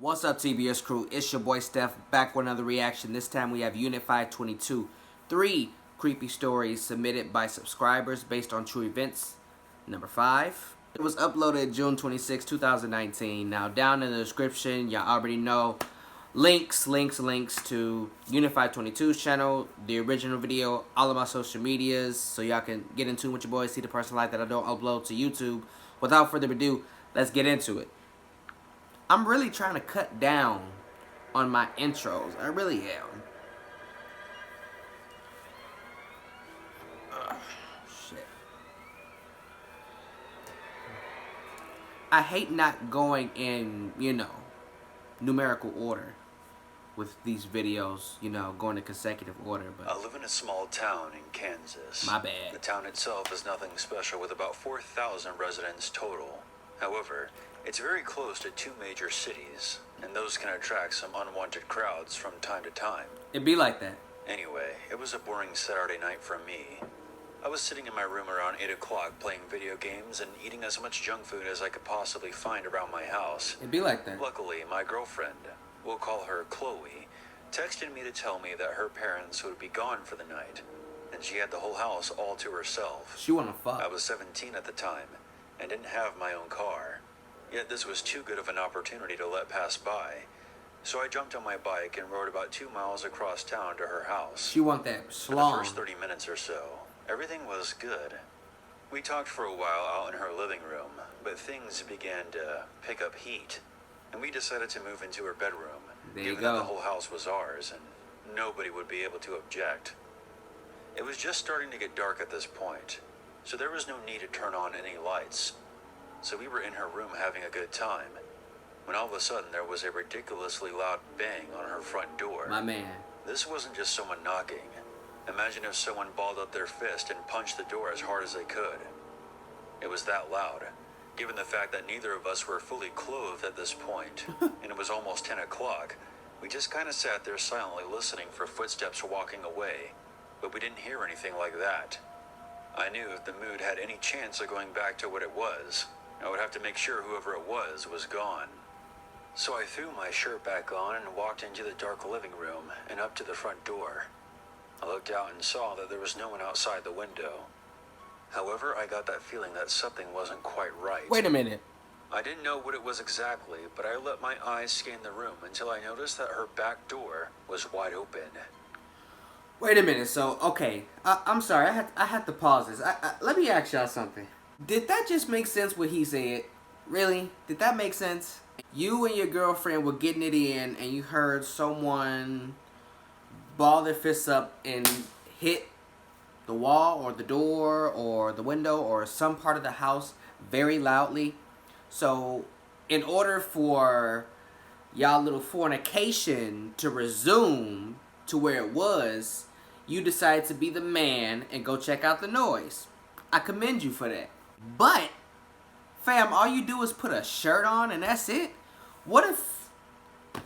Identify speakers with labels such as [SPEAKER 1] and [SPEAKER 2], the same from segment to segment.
[SPEAKER 1] What's up, TBS crew? It's your boy Steph, back with another reaction. This time we have Unit 522. 3 creepy stories submitted by subscribers based on true events. Number 5. It was uploaded June 26, 2019. Now, down in the description, y'all already know links to Unit 522's channel, the original video, all of my social medias, so y'all can get in tune with your boy, see the personal life that I don't upload to YouTube. Without further ado, let's get into it. I'm really trying to cut down on my intros. I really am. Shit. I hate not going in, numerical order with these videos, going in consecutive order. But
[SPEAKER 2] I live in a small town in Kansas.
[SPEAKER 1] My bad.
[SPEAKER 2] The town itself is nothing special, with about 4,000 residents total. However, it's very close to 2 major cities, and those can attract some unwanted crowds from time to time.
[SPEAKER 1] It be like that.
[SPEAKER 2] Anyway, it was a boring Saturday night for me. I was sitting in my room around 8 o'clock playing video games and eating as much junk food as I could possibly find around my house.
[SPEAKER 1] It be like that.
[SPEAKER 2] Luckily, my girlfriend, we'll call her Chloe, texted me to tell me that her parents would be gone for the night, and she had the whole house all to herself.
[SPEAKER 1] She wanna fuck.
[SPEAKER 2] I was 17 at the time and didn't have my own car. Yet this was too good of an opportunity to let pass by. So I jumped on my bike and rode about 2 miles across town to her house.
[SPEAKER 1] She want that
[SPEAKER 2] For the
[SPEAKER 1] slong.
[SPEAKER 2] first 30 minutes or so, everything was good. We talked for a while out in her living room, but things began to pick up heat, and we decided to move into her bedroom,
[SPEAKER 1] There you
[SPEAKER 2] given
[SPEAKER 1] go.
[SPEAKER 2] that the whole house was ours and nobody would be able to object. It was just starting to get dark at this point, so there was no need to turn on any lights. So we were in her room having a good time, when all of a sudden there was a ridiculously loud bang on her front door.
[SPEAKER 1] My man.
[SPEAKER 2] This wasn't just someone knocking. Imagine if someone balled up their fist and punched the door as hard as they could. It was that loud, given the fact that neither of us were fully clothed at this point, and it was almost 10 o'clock. We just kind of sat there silently listening for footsteps walking away, but we didn't hear anything like that. I knew if the mood had any chance of going back to what it was, I would have to make sure whoever it was gone. So I threw my shirt back on and walked into the dark living room and up to the front door. I looked out and saw that there was no one outside the window. However, I got that feeling that something wasn't quite right.
[SPEAKER 1] Wait a minute.
[SPEAKER 2] I didn't know what it was exactly, but I let my eyes scan the room until I noticed that her back door was wide open.
[SPEAKER 1] Wait a minute. So, okay. I'm sorry. I had to pause this. Let me ask y'all something. Did that just make sense what he said? Really? Did that make sense? You and your girlfriend were getting it in and you heard someone ball their fists up and hit the wall or the door or the window or some part of the house very loudly. So, in order for y'all little fornication to resume to where it was, you decided to be the man and go check out the noise. I commend you for that. But, fam, all you do is put a shirt on and that's it? What if,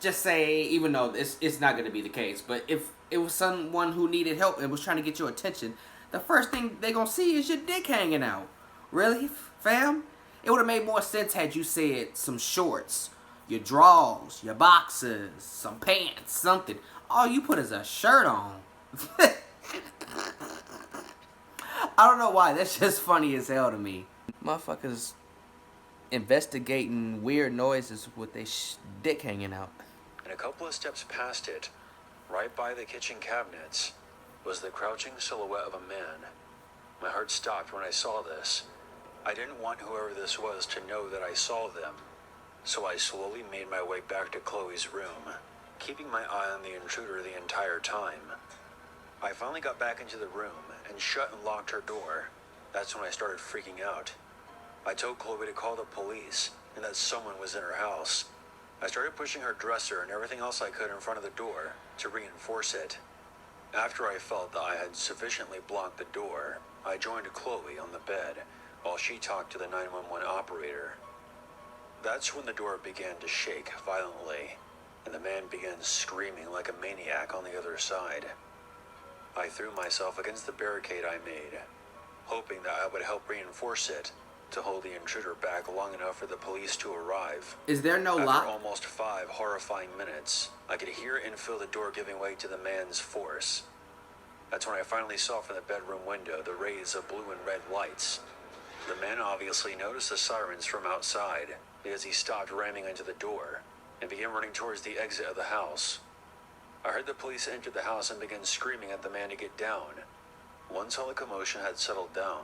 [SPEAKER 1] just say, even though it's not going to be the case, but if it was someone who needed help and was trying to get your attention, the first thing they going to see is your dick hanging out. Really, fam? It would have made more sense had you said some shorts, your drawers, your boxers, some pants, something. All you put is a shirt on. I don't know why. That's just funny as hell to me. Motherfuckers investigating weird noises with their dick hanging out.
[SPEAKER 2] And a couple of steps past it, right by the kitchen cabinets, was the crouching silhouette of a man. My heart stopped when I saw this. I didn't want whoever this was to know that I saw them, so I slowly made my way back to Chloe's room, keeping my eye on the intruder the entire time. I finally got back into the room and shut and locked her door. That's when I started freaking out. I told Chloe to call the police and that someone was in her house. I started pushing her dresser and everything else I could in front of the door to reinforce it. After I felt that I had sufficiently blocked the door, I joined Chloe on the bed while she talked to the 911 operator. That's when the door began to shake violently, and the man began screaming like a maniac on the other side. I threw myself against the barricade I made, hoping that I would help reinforce it, to hold the intruder back long enough for the police to arrive.
[SPEAKER 1] Is there no
[SPEAKER 2] After
[SPEAKER 1] lock?
[SPEAKER 2] almost 5 horrifying minutes, I could hear and feel the door giving way to the man's force. That's when I finally saw from the bedroom window the rays of blue and red lights. The man obviously noticed the sirens from outside because he stopped ramming into the door and began running towards the exit of the house. I heard the police enter the house and begin screaming at the man to get down. Once all the commotion had settled down,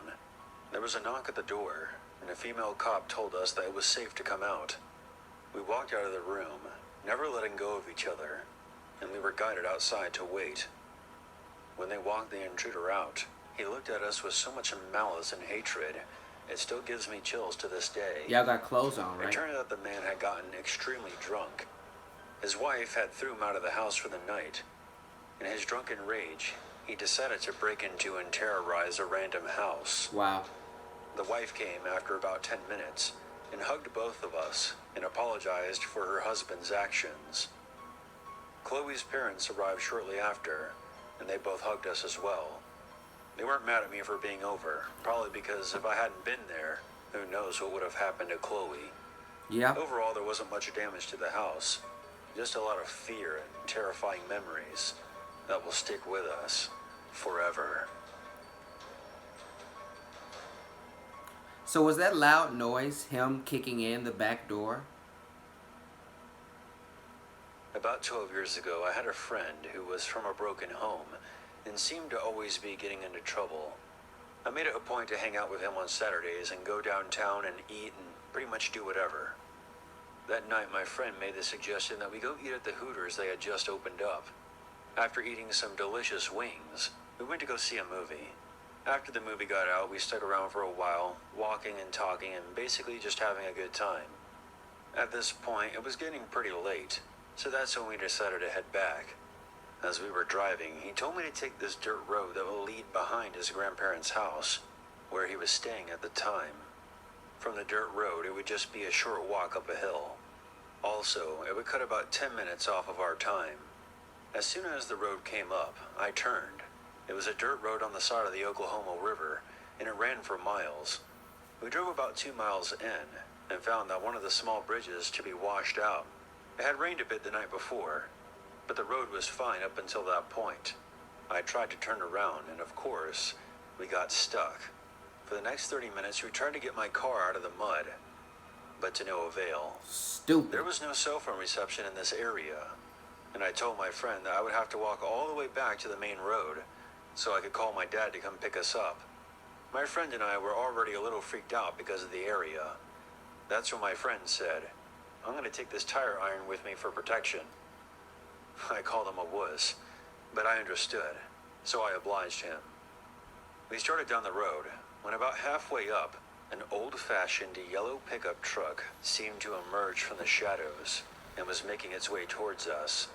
[SPEAKER 2] there was a knock at the door, and a female cop told us that it was safe to come out. We walked out of the room, never letting go of each other, and we were guided outside to wait. When they walked the intruder out, he looked at us with so much malice and hatred, it still gives me chills to this day.
[SPEAKER 1] Y'all got clothes on,
[SPEAKER 2] It
[SPEAKER 1] right?
[SPEAKER 2] turned out the man had gotten extremely drunk. His wife had threw him out of the house for the night. In his drunken rage, he decided to break into and terrorize a random house.
[SPEAKER 1] Wow.
[SPEAKER 2] The wife came after about 10 minutes and hugged both of us and apologized for her husband's actions. Chloe's parents arrived shortly after, and they both hugged us as well. They weren't mad at me for being over, probably because if I hadn't been there, who knows what would have happened to Chloe.
[SPEAKER 1] Yeah.
[SPEAKER 2] Overall, there wasn't much damage to the house, just a lot of fear and terrifying memories that will stick with us forever.
[SPEAKER 1] So was that loud noise him kicking in the back door?
[SPEAKER 2] About 12 years ago, I had a friend who was from a broken home and seemed to always be getting into trouble. I made it a point to hang out with him on Saturdays and go downtown and eat and pretty much do whatever. That night, my friend made the suggestion that we go eat at the Hooters they had just opened up. After eating some delicious wings, we went to go see a movie. After the movie got out, we stuck around for a while, walking and talking and basically just having a good time. At this point, it was getting pretty late, so that's when we decided to head back. As we were driving, he told me to take this dirt road that will lead behind his grandparents' house, where he was staying at the time. From the dirt road, it would just be a short walk up a hill. Also, it would cut about 10 minutes off of our time. As soon as the road came up, I turned. It was a dirt road on the side of the Oklahoma River, and it ran for miles. We drove about 2 miles in, and found that one of the small bridges to be washed out. It had rained a bit the night before, but the road was fine up until that point. I tried to turn around, and of course, we got stuck. For the next 30 minutes, we tried to get my car out of the mud, but to no avail.
[SPEAKER 1] Stupid.
[SPEAKER 2] There was no cell phone reception in this area, and I told my friend that I would have to walk all the way back to the main road so I could call my dad to come pick us up. My friend and I were already a little freaked out because of the area. That's when my friend said, "I'm going to take this tire iron with me for protection." I called him a wuss, but I understood, so I obliged him. We started down the road. When about halfway up, an old-fashioned yellow pickup truck seemed to emerge from the shadows and was making its way towards us.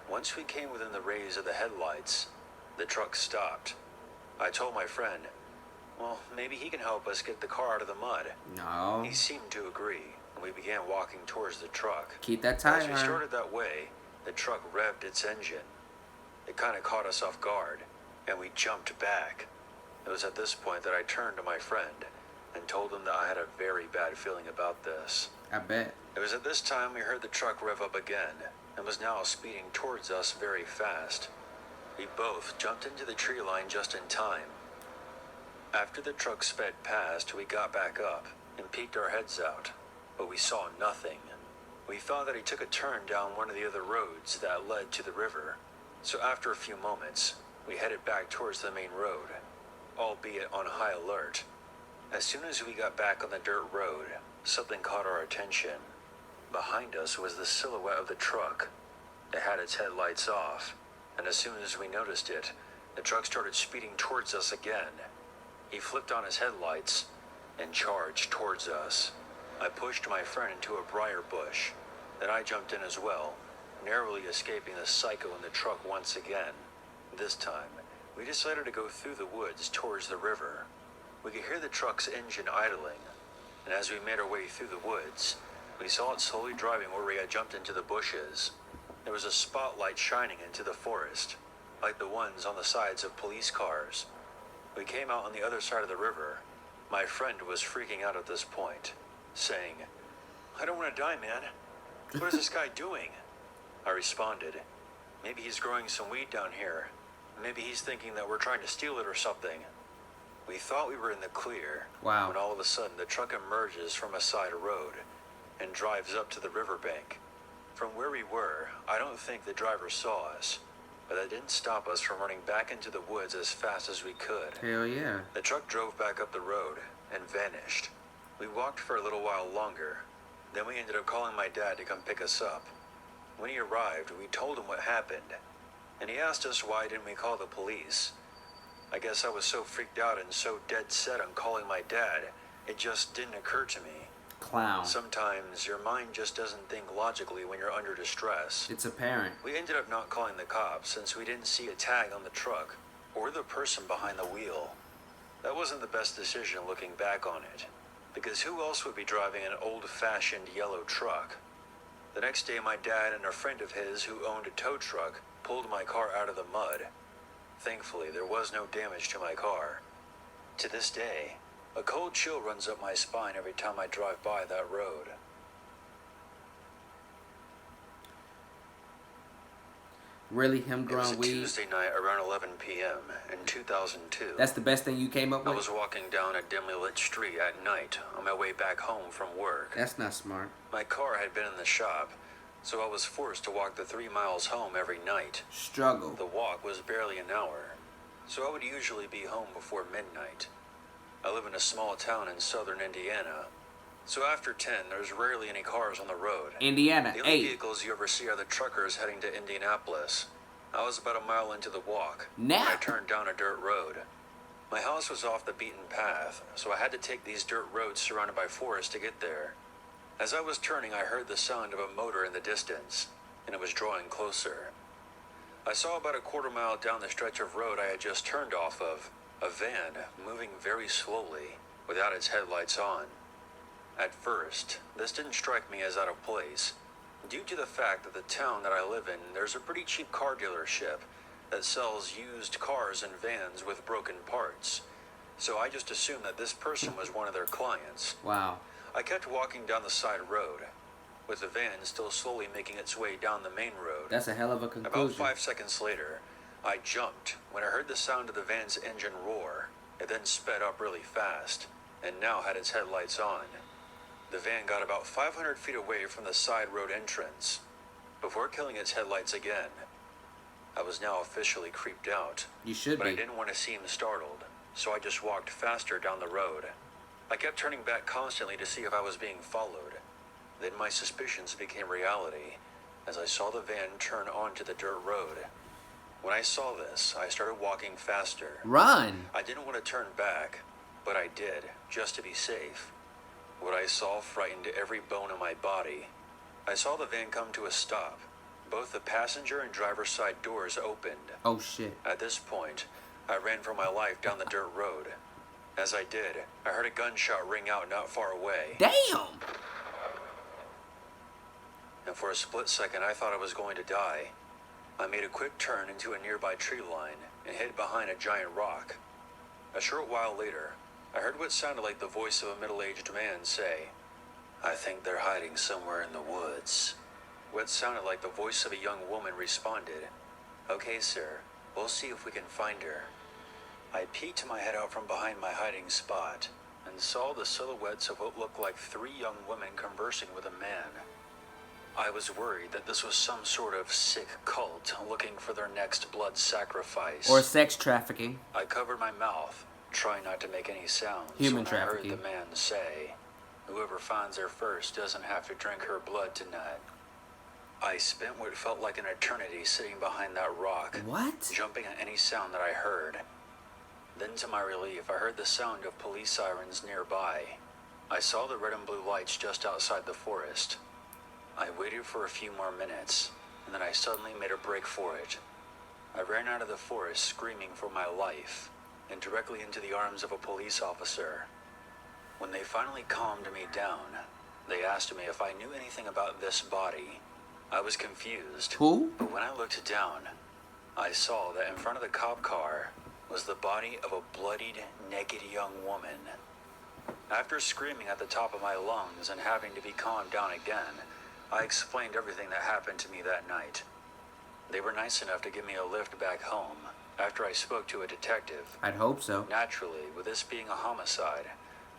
[SPEAKER 2] Once we came within the rays of the headlights, the truck stopped. I told my friend, well, maybe he can help us get the car out of the mud.
[SPEAKER 1] No.
[SPEAKER 2] He seemed to agree, and we began walking towards the truck.
[SPEAKER 1] Keep that tire
[SPEAKER 2] As we
[SPEAKER 1] iron.
[SPEAKER 2] started that way, the truck revved its engine. It kind of caught us off guard, and we jumped back. It was at this point that I turned to my friend and told him that I had a very bad feeling about this.
[SPEAKER 1] I bet.
[SPEAKER 2] It was at this time we heard the truck rev up again and was now speeding towards us very fast. We both jumped into the tree line just in time. After the truck sped past, we got back up and peeked our heads out, but we saw nothing. We thought that he took a turn down one of the other roads that led to the river, so after a few moments, we headed back towards the main road, albeit on high alert. As soon as we got back on the dirt road, something caught our attention. Behind us was the silhouette of the truck. It had its headlights off, and as soon as we noticed it, the truck started speeding towards us again. He flipped on his headlights and charged towards us. I pushed my friend into a briar bush. Then I jumped in as well, narrowly escaping the psycho in the truck once again. This time, we decided to go through the woods towards the river. We could hear the truck's engine idling, and as we made our way through the woods, we saw it slowly driving where we had jumped into the bushes. There was a spotlight shining into the forest, like the ones on the sides of police cars. We came out on the other side of the river, My friend was freaking out at this point, saying, "I don't want to die, man. What is this guy doing?" I responded, "Maybe he's growing some weed down here. Maybe he's thinking that we're trying to steal it or something." We thought we were in the clear,
[SPEAKER 1] Wow.
[SPEAKER 2] when all of a sudden the truck emerges from a side road and drives up to the riverbank. From where we were, I don't think the driver saw us, but that didn't stop us from running back into the woods as fast as we could.
[SPEAKER 1] Hell yeah.
[SPEAKER 2] The truck drove back up the road and vanished. We walked for a little while longer. Then we ended up calling my dad to come pick us up. When he arrived, we told him what happened, and he asked us why didn't we call the police. I guess I was so freaked out and so dead set on calling my dad, it just didn't occur to me.
[SPEAKER 1] Clown.
[SPEAKER 2] Sometimes your mind just doesn't think logically when you're under distress.
[SPEAKER 1] It's apparent.
[SPEAKER 2] We ended up not calling the cops since we didn't see a tag on the truck or the person behind the wheel. That wasn't the best decision looking back on it, because who else would be driving an old-fashioned yellow truck? The next day, my dad and a friend of his who owned a tow truck pulled my car out of the mud. Thankfully, there was no damage to my car. To this day, a cold chill runs up my spine every time I drive by that road.
[SPEAKER 1] Really, him
[SPEAKER 2] It was
[SPEAKER 1] growing
[SPEAKER 2] a
[SPEAKER 1] weed?
[SPEAKER 2] Tuesday night around 11 p.m. in 2002.
[SPEAKER 1] That's the best thing you came up
[SPEAKER 2] I
[SPEAKER 1] with?
[SPEAKER 2] was walking down a dimly lit street at night on my way back home from work.
[SPEAKER 1] That's not smart.
[SPEAKER 2] My car had been in the shop, so I was forced to walk the 3 miles home every night.
[SPEAKER 1] Struggle.
[SPEAKER 2] The walk was barely an hour, so I would usually be home before midnight. I live in a small town in southern Indiana, so after 10, there's rarely any cars on the road.
[SPEAKER 1] Indiana,
[SPEAKER 2] The only
[SPEAKER 1] 8.
[SPEAKER 2] vehicles you ever see are the truckers heading to Indianapolis. I was about a mile into the walk
[SPEAKER 1] Now.
[SPEAKER 2] when I turned down a dirt road. My house was off the beaten path, so I had to take these dirt roads surrounded by forest to get there. As I was turning, I heard the sound of a motor in the distance, and it was drawing closer. I saw about a quarter mile down the stretch of road I had just turned off of a van moving very slowly without its headlights on. At first, this didn't strike me as out of place, due to the fact that the town that I live in, there's a pretty cheap car dealership that sells used cars and vans with broken parts. So I just assumed that this person was one of their clients.
[SPEAKER 1] Wow.
[SPEAKER 2] I kept walking down the side road, with the van still slowly making its way down the main road.
[SPEAKER 1] That's a hell of a
[SPEAKER 2] About
[SPEAKER 1] conclusion.
[SPEAKER 2] 5 seconds later, I jumped when I heard the sound of the van's engine roar. It then sped up really fast, and now had its headlights on. The van got about 500 feet away from the side road entrance, before killing its headlights again. I was now officially creeped out,
[SPEAKER 1] You should
[SPEAKER 2] but I
[SPEAKER 1] be.
[SPEAKER 2] didn't want to seem startled, so I just walked faster down the road. I kept turning back constantly to see if I was being followed. Then my suspicions became reality, as I saw the van turn onto the dirt road. When I saw this, I started walking faster.
[SPEAKER 1] Run.
[SPEAKER 2] I didn't want to turn back, but I did, just to be safe. What I saw frightened every bone in my body. I saw the van come to a stop. Both the passenger and driver's side doors opened.
[SPEAKER 1] Oh, shit.
[SPEAKER 2] At this point, I ran for my life down the dirt road. As I did, I heard a gunshot ring out not far away.
[SPEAKER 1] Damn.
[SPEAKER 2] And for a split second, I thought I was going to die. I made a quick turn into a nearby tree line and hid behind a giant rock. A short while later, I heard what sounded like the voice of a middle-aged man say, "I think they're hiding somewhere in the woods." What sounded like the voice of a young woman responded, "Okay, sir, we'll see if we can find her." I peeked my head out from behind my hiding spot and saw the silhouettes of what looked like 3 young women conversing with a man. I was worried that this was some sort of sick cult looking for their next blood sacrifice.
[SPEAKER 1] Or sex trafficking.
[SPEAKER 2] I covered my mouth, trying not to make any sounds.
[SPEAKER 1] Human
[SPEAKER 2] when I heard
[SPEAKER 1] trafficking.
[SPEAKER 2] the man say, "Whoever finds her first doesn't have to drink her blood tonight." I spent what felt like an eternity sitting behind that rock,
[SPEAKER 1] What?
[SPEAKER 2] jumping at any sound that I heard. Then, to my relief, I heard the sound of police sirens nearby. I saw the red and blue lights just outside the forest. I waited for a few more minutes, and then I suddenly made a break for it. I ran out of the forest screaming for my life, and directly into the arms of a police officer. When they finally calmed me down, they asked me if I knew anything about this body. I was confused.
[SPEAKER 1] Who?
[SPEAKER 2] But when I looked down, I saw that in front of the cop car was the body of a bloodied, naked young woman. After screaming at the top of my lungs and having to be calmed down again, I explained everything that happened to me that night. They were nice enough to give me a lift back home after I spoke to a detective.
[SPEAKER 1] I'd hope so.
[SPEAKER 2] Naturally, with this being a homicide,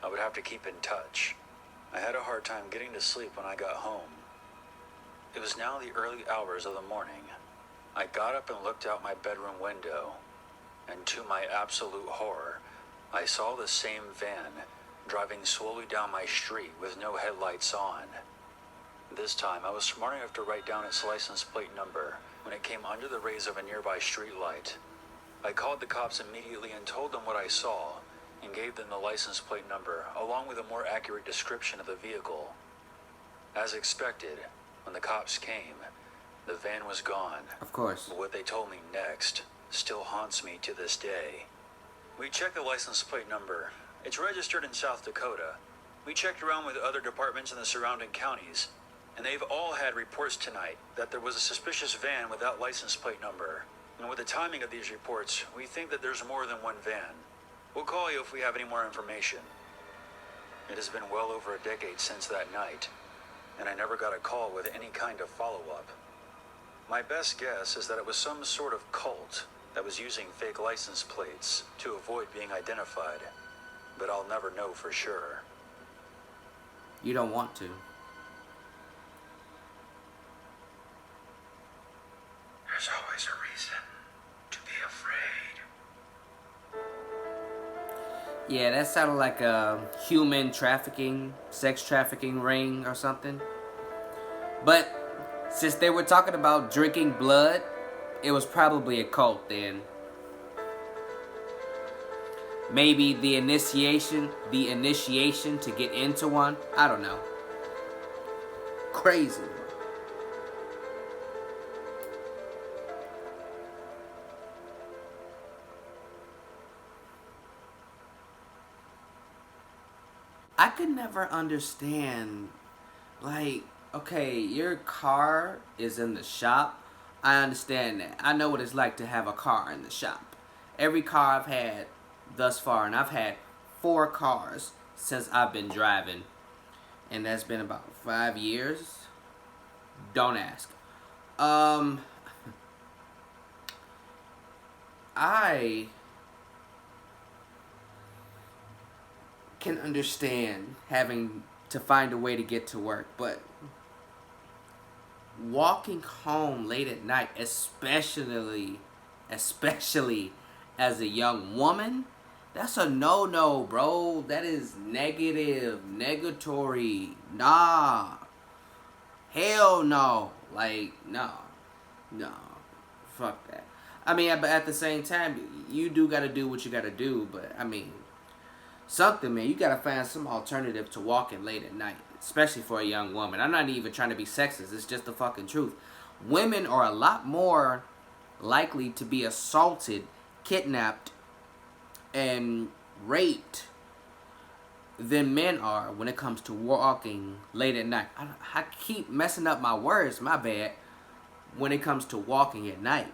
[SPEAKER 2] I would have to keep in touch. I had a hard time getting to sleep when I got home. It was now the early hours of the morning. I got up and looked out my bedroom window, and to my absolute horror, I saw the same van driving slowly down my street with no headlights on. This time, I was smart enough to write down its license plate number when it came under the rays of a nearby street light. I called the cops immediately and told them what I saw, and gave them the license plate number along with a more accurate description of the vehicle. As expected, when the cops came, the van was gone.
[SPEAKER 1] Of course.
[SPEAKER 2] But what they told me next still haunts me to this day. We checked the license plate number. It's registered in South Dakota. We checked around with other departments in the surrounding counties, and they've all had reports tonight that there was a suspicious van without license plate number. And with the timing of these reports, we think that there's more than one van. We'll call you if we have any more information. It has been well over a decade since that night, and I never got a call with any kind of follow-up. My best guess is that it was some sort of cult that was using fake license plates to avoid being identified, but I'll never know for sure.
[SPEAKER 1] You don't want to.
[SPEAKER 2] There's always a reason to be afraid.
[SPEAKER 1] Yeah, that sounded like a human trafficking, sex trafficking ring or something. But since they were talking about drinking blood, it was probably a cult then. Maybe the initiation to get into one. I don't know. Crazy. I could never understand, like, okay, your car is in the shop. I understand that. I know what it's like to have a car in the shop. Every car I've had thus far, and I've had 4 cars since I've been driving, and that's been about 5 years. Don't ask. I can understand having to find a way to get to work, but walking home late at night, especially as a young woman, that's a no-no, bro. That is negative, negatory. Nah. Hell no. Like, no. Fuck that. I mean, but at the same time, you do gotta do what you gotta do, but I mean, something, man. You gotta find some alternative to walking late at night, especially for a young woman. I'm not even trying to be sexist. It's just the fucking truth. Women are a lot more likely to be assaulted, kidnapped, and raped than men are when it comes to walking late at night. I keep messing up my words, my bad, when it comes to walking at night.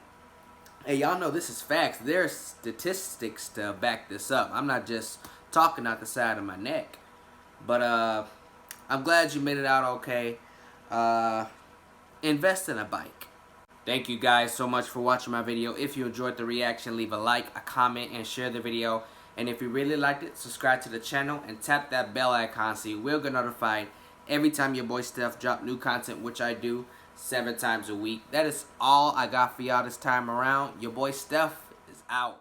[SPEAKER 1] Hey, y'all know this is facts. There's statistics to back this up. I'm not just talking out the side of my neck. But I'm glad you made it out okay. Invest in a bike. Thank you guys so much for watching my video. If you enjoyed the reaction, leave a like, a comment, and share the video. And if you really liked it, subscribe to the channel and tap that bell icon so you will get notified every time your boy Steph drop new content, which I do 7 times a week. That is all I got for y'all this time around. Your boy Steph is out.